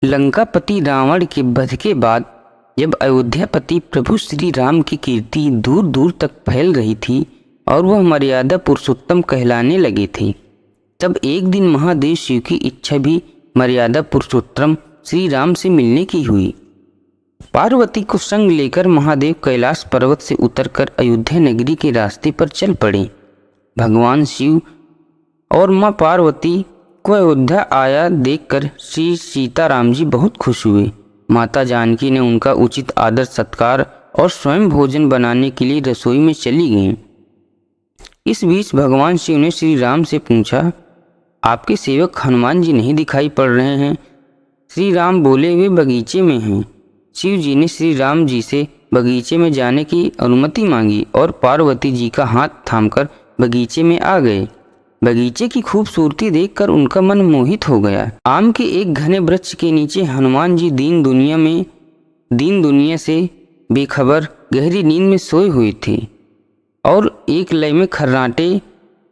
लंकापति रावण के वध के बाद जब अयोध्यापति प्रभु श्री राम की कीर्ति दूर दूर तक फैल रही थी और वह मर्यादा पुरुषोत्तम कहलाने लगे थे, तब एक दिन महादेव शिव की इच्छा भी मर्यादा पुरुषोत्तम श्री राम से मिलने की हुई। पार्वती को संग लेकर महादेव कैलाश पर्वत से उतरकर अयोध्या नगरी के रास्ते पर चल पड़े। भगवान शिव और माँ पार्वती को अयोध्या आया देखकर श्री सीताराम जी बहुत खुश हुए। माता जानकी ने उनका उचित आदर सत्कार और स्वयं भोजन बनाने के लिए रसोई में चली गईं। इस बीच भगवान शिव ने श्री राम से पूछा, आपके सेवक हनुमान जी नहीं दिखाई पड़ रहे हैं? श्री राम बोले, वे बगीचे में हैं। शिव जी ने श्री राम जी से बगीचे में जाने की अनुमति मांगी और पार्वती जी का हाथ थामकर बगीचे में आ गए। बगीचे की खूबसूरती देखकर उनका मन मोहित हो गया। आम के एक घने वृक्ष के नीचे हनुमान जी दीन दुनिया से बेखबर गहरी नींद में सोए हुए थे और एक लय में खर्राटे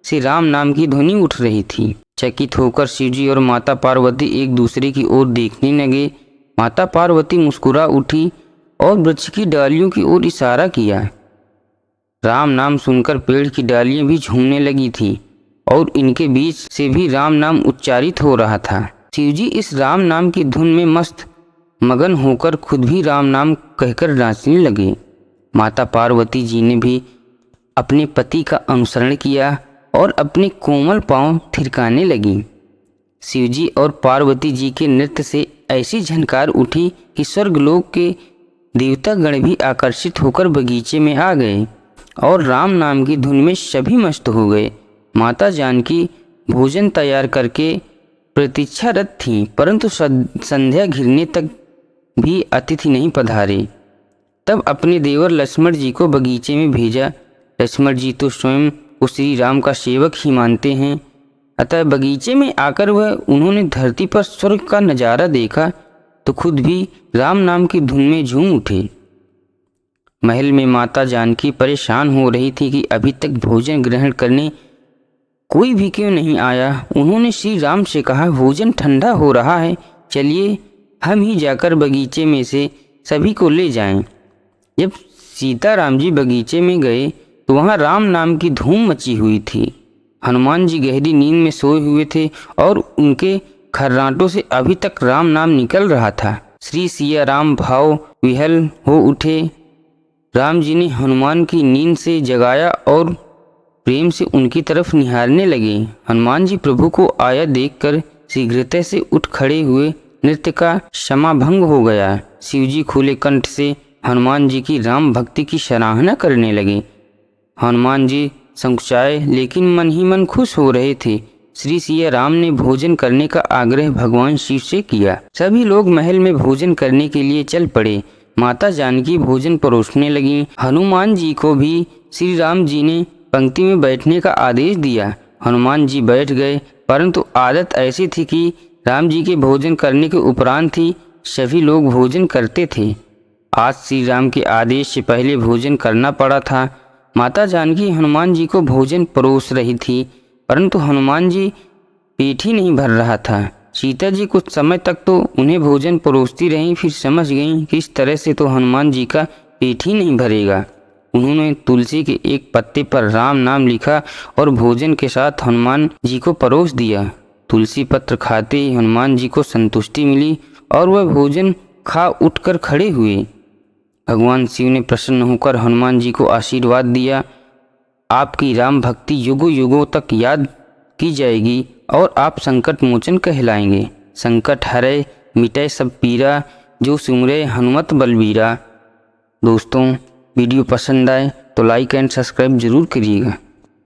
से राम नाम की ध्वनि उठ रही थी। चकित होकर शिव जी और माता पार्वती एक दूसरे की ओर देखने लगे। माता पार्वती मुस्कुरा उठी और वृक्ष की डालियों की ओर इशारा किया। राम नाम सुनकर पेड़ की डालियां भी झूमने लगी थी और इनके बीच से भी राम नाम उच्चारित हो रहा था। शिवजी इस राम नाम की धुन में मगन होकर खुद भी राम नाम कहकर नाचने लगे। माता पार्वती जी ने भी अपने पति का अनुसरण किया और अपने कोमल पांव थिरकाने लगी। शिवजी और पार्वती जी के नृत्य से ऐसी झनकार उठी कि स्वर्गलोक के देवतागण भी आकर्षित होकर बगीचे में आ गए और राम नाम की धुन में सभी मस्त हो गए। माता जानकी भोजन तैयार करके प्रतीक्षारत थीं, परंतु संध्या घिरने तक भी अतिथि नहीं पधारे। तब अपने देवर लक्ष्मण जी को बगीचे में भेजा। लक्ष्मण जी तो स्वयं को श्री राम का सेवक ही मानते हैं, अतः बगीचे में आकर उन्होंने धरती पर स्वर्ग का नज़ारा देखा तो खुद भी राम नाम की धुन में झूम उठे। महल में माता जानकी परेशान हो रही थी कि अभी तक भोजन ग्रहण करने कोई भी क्यों नहीं आया। उन्होंने श्री राम से कहा, भोजन ठंडा हो रहा है, चलिए हम ही जाकर बगीचे में से सभी को ले जाएं। जब सीताराम जी बगीचे में गए तो वहाँ राम नाम की धूम मची हुई थी। हनुमान जी गहरी नींद में सोए हुए थे और उनके खर्राटों से अभी तक राम नाम निकल रहा था। श्री सिया राम भाव विह्वल हो उठे। राम जी ने हनुमान की नींद से जगाया और प्रेम से उनकी तरफ निहारने लगे। हनुमान जी प्रभु को आया देखकर शीघ्रता से उठ खड़े हुए। नृत्य का समाभंग हो गया। शिवजी खुले कंठ से हनुमान जी की राम भक्ति की सराहना करने लगे। हनुमान जी संकुचाए लेकिन मन ही मन खुश हो रहे थे। श्री सिया राम ने भोजन करने का आग्रह भगवान शिव से किया। सभी लोग महल में भोजन करने के लिए चल पड़े। माता जानकी भोजन परोसने लगी। हनुमान जी को भी श्री राम जी ने पंक्ति में बैठने का आदेश दिया। हनुमान जी बैठ गए, परंतु आदत ऐसी थी कि राम जी के भोजन करने के उपरांत ही सभी लोग भोजन करते थे। आज श्री राम के आदेश से पहले भोजन करना पड़ा था। माता जानकी हनुमान जी को भोजन परोस रही थी, परंतु हनुमान जी पेट ही नहीं भर रहा था। सीता जी कुछ समय तक तो उन्हें भोजन परोसती रहीं, फिर समझ गईं कि इस तरह से तो हनुमान जी का पेट ही नहीं भरेगा। उन्होंने तुलसी के एक पत्ते पर राम नाम लिखा और भोजन के साथ हनुमान जी को परोस दिया। तुलसी पत्र खाते ही हनुमान जी को संतुष्टि मिली और वह भोजन खा उठकर खड़े हुए। भगवान शिव ने प्रसन्न होकर हनुमान जी को आशीर्वाद दिया, आपकी राम भक्ति युगों युगों तक याद की जाएगी और आप संकट मोचन कहलाएंगे। संकट हरे मिटे सब पीरा, जो सुमरे हनुमत बलबीरा। दोस्तों, वीडियो पसंद आए तो लाइक एंड सब्सक्राइब जरूर करिएगा।